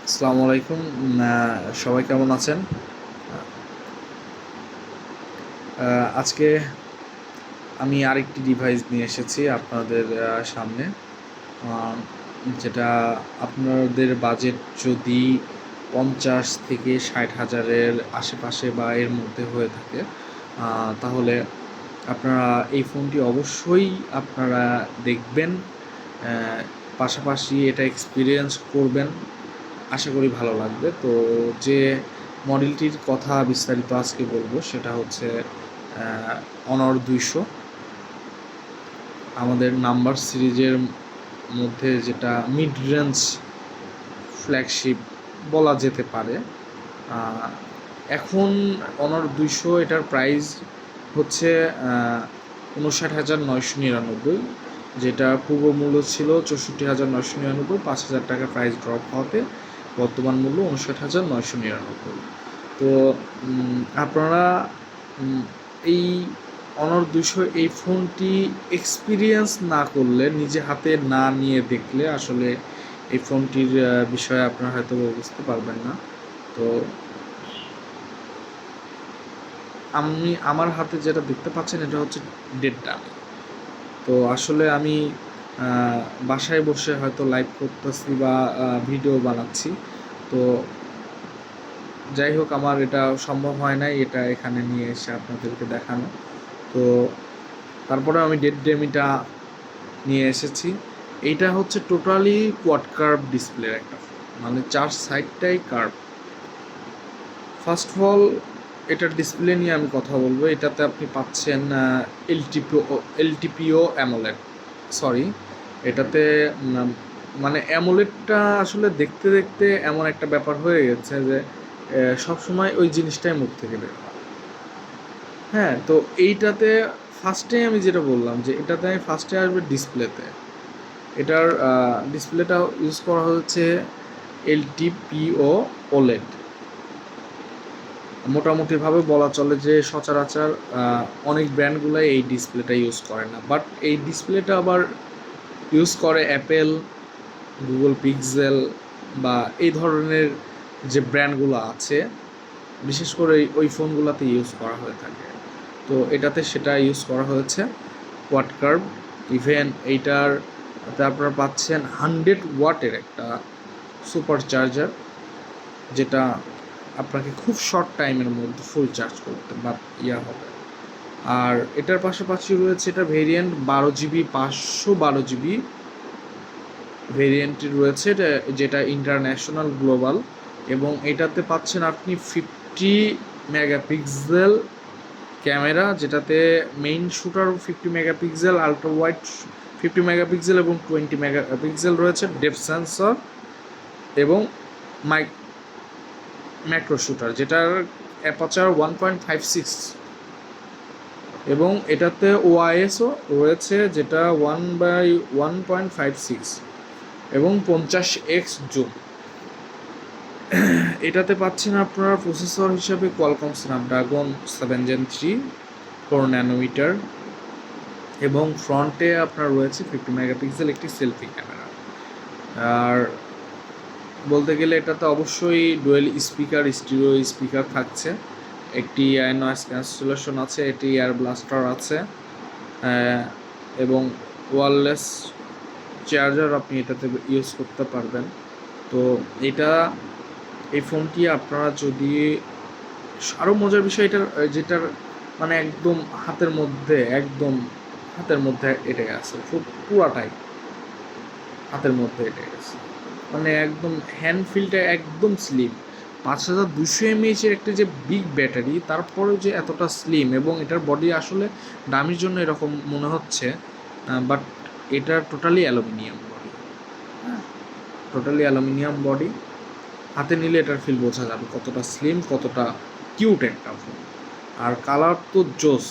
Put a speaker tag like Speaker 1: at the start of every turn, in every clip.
Speaker 1: আসসালামু আলাইকুম। সবাই কেমন আছেন? আজকে আমি আরেকটি ডিভাইস নিয়ে এসেছি আপনাদের সামনে। আ যেটা আপনাদের বাজেট যদি ৫০ থেকে ৬০,০০০ এর আশেপাশে বা এর মধ্যে হয়ে থাকে, তাহলে আপনারা এই ফোনটি অবশ্যই আপনারা দেখবেন। পাশাপাশি এটা এক্সপেরিয়েন্স করবেন। আশা করি ভালো লাগবে। তো যে মডেলটির কথা বিস্তারিত আজকে বলবো সেটা হচ্ছে অনর ২০০। আমাদের নাম্বার সিরিজের মধ্যে যেটা মিড রেঞ্জ ফ্ল্যাগশিপ বলা যেতে পারে। এখন অনর ২০০ এটার প্রাইস হচ্ছে ৫৯,৯৯৯, যেটা পূর্ব মূল্য ছিল ৬৪,৯৯৯, ৫,০০০ টাকা প্রাইস ড্রপ হওয়াতে বর্তমান মূল্য ৫৯,৯৯৯। তো আপনারা এই অনর ২০০ এই ফোনটি এক্সপিরিয়েন্স না করলে, নিজে হাতে না নিয়ে দেখলে আসলে এই ফোনটির বিষয়ে আপনারা হয়তো বুঝতে পারবেন না। তো আমার হাতে যেটা দেখতে পাচ্ছেন এটা হচ্ছে ডেড ডামি। তো আসলে আমি বাসায় বসে হয়তো লাইভ করতেছি বা ভিডিও বানাচ্ছি। তো যাই হোক, আমার এটা সম্ভব হয় নাই এটা এখানে নিয়ে এসে আপনাদেরকে দেখানো। তো তারপরে আমি ডেড ডেমিটা নিয়ে এসেছি। এইটা হচ্ছে টোটালি কোয়াড কার্ভ ডিসপ্লের একটা ফোন, মানে ৪ সাইডটাই কার্ভ। ফার্স্ট অফ অল এটার ডিসপ্লে নিয়ে আমি কথা বলবো। এটাতে আপনি পাচ্ছেন এলটিপিও অ্যামোলেড। সরি, এটাতে মানে অ্যামোলেডটা আসলে দেখতে দেখতে এমন একটা ব্যাপার হয়ে গেছে যে সবসময় ওই জিনিসটাই মুখ থেকে বের হয়। হ্যাঁ, তো এইটাতে ফার্স্টে আমি যেটা বললাম যে এটাতে আমি ফার্স্টে আসবে ডিসপ্লেতে। এটার ডিসপ্লেটা ইউজ করা হচ্ছে এলটিপিও ওলেড। মোটামুটিভাবে বলা চলে যে সচরাচর অনেক ব্র্যান্ডগুলাই এই ডিসপ্লেটা ইউজ করে না, বাট এই ডিসপ্লেটা আবার ইউজ করে অ্যাপেল, গুগল পিক্সেল বা এই ধরনের যে ব্র্যান্ডগুলো আছে, বিশেষ করে ওই ফোনগুলোতে ইউজ করা হয়ে থাকে। তো এটাতে সেটা ইউজ করা হয়েছে কোয়াড কার্ভ। ইভেন এইটাতে আপনারা পাচ্ছেন 100 ওয়াটের একটা সুপার চার্জার, যেটা আপনাকে খুব শর্ট টাইমের মধ্যে ফুল চার্জ করতে বা হবে। আর এটার পাশাপাশি রয়েছে এটা ভেরিয়েন্ট 12 জিবি, 512 জিবি ভেরিয়েন্টটি রয়েছে, যেটা ইন্টারন্যাশনাল গ্লোবাল। এবং এটাতে পাচ্ছেন আপনি 50 মেগাপিক্সেল ক্যামেরা, যেটাতে main shooter 50 megapixel, ultra wide 50 megapixel এবং 20 মেগাপিক্সেল রয়েছে, ডেপথ সেন্সর এবং ম্যাক্রো শুটার, যেটার অ্যাপারচার 1.56, এবং এটাতে ওআইএসও রয়েছে যেটা 1/1.56 এবং 50x জুম। এটাতে পাচ্ছেন আপনারা প্রসেসর হিসাবে কোয়ালকম স্ন্যাপড্রাগন 7 Gen 3 4 ন্যানোমিটার, এবং ফ্রন্টে আপনার রয়েছে 50 মেগাপিক্সেল একটি সেলফি ক্যামেরা। আর বলতে গেলে এটাতে অবশ্যই ডুয়েল স্পিকার, স্টিরিও স্পিকার থাকছে, একটি নয়েজ ক্যান্সেলেশন আছে, এটি এয়ার ব্লাস্টার আছে, এবং ওয়্যারলেস চার্জার আপনি এটাতে ইউজ করতে পারবেন। তো এই ফোনটি আপনারা যদি আরও মজার বিষয়, যেটার মানে একদম হাতের মধ্যে এটে গেছে, পুরাটাই হাতের মধ্যে এটে গেছে, মানে একদম হ্যান্ড ফিলটা একদম স্লিম। 5200 mAh-এর একটা যে বিগ ব্যাটারি, তারপরেও যে এতটা স্লিম, এবং এটার বডি আসলে দামির জন্য এরকম মনে হচ্ছে, বাট এটা টোটালি অ্যালুমিনিয়াম বডি। হ্যাঁ, টোটালি অ্যালুমিনিয়াম বডি। হাতে নিলে এটার ফিল বোঝা যাবে কতটা স্লিম, কতটা কিউট একটা ফোন। আর কালার তো জোস।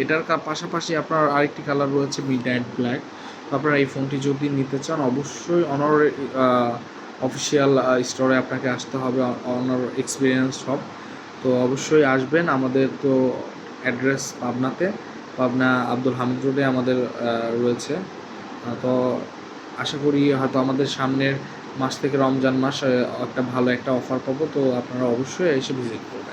Speaker 1: এটার পাশাপাশি আপনার আরেকটি কালার রয়েছে মিড নাইট ব্ল্যাক। তো আপনারা এই ফোনটি যদি নিতে চান অবশ্যই অনর অফিসিয়াল স্টোরে আপনাকে আসতে হবে, অনর এক্সপিরিয়েন্স শপ। তো অবশ্যই আসবেন। আমাদের তো অ্যাড্রেস পাবনা আব্দুল হামিদ রোডে আমাদের রয়েছে। তো আশা করি হয়তো আমাদের সামনের মাস থেকে রমজান মাস একটা ভালো একটা অফার পাবো, তো আপনারা অবশ্যই এসে ভিজিট করবেন।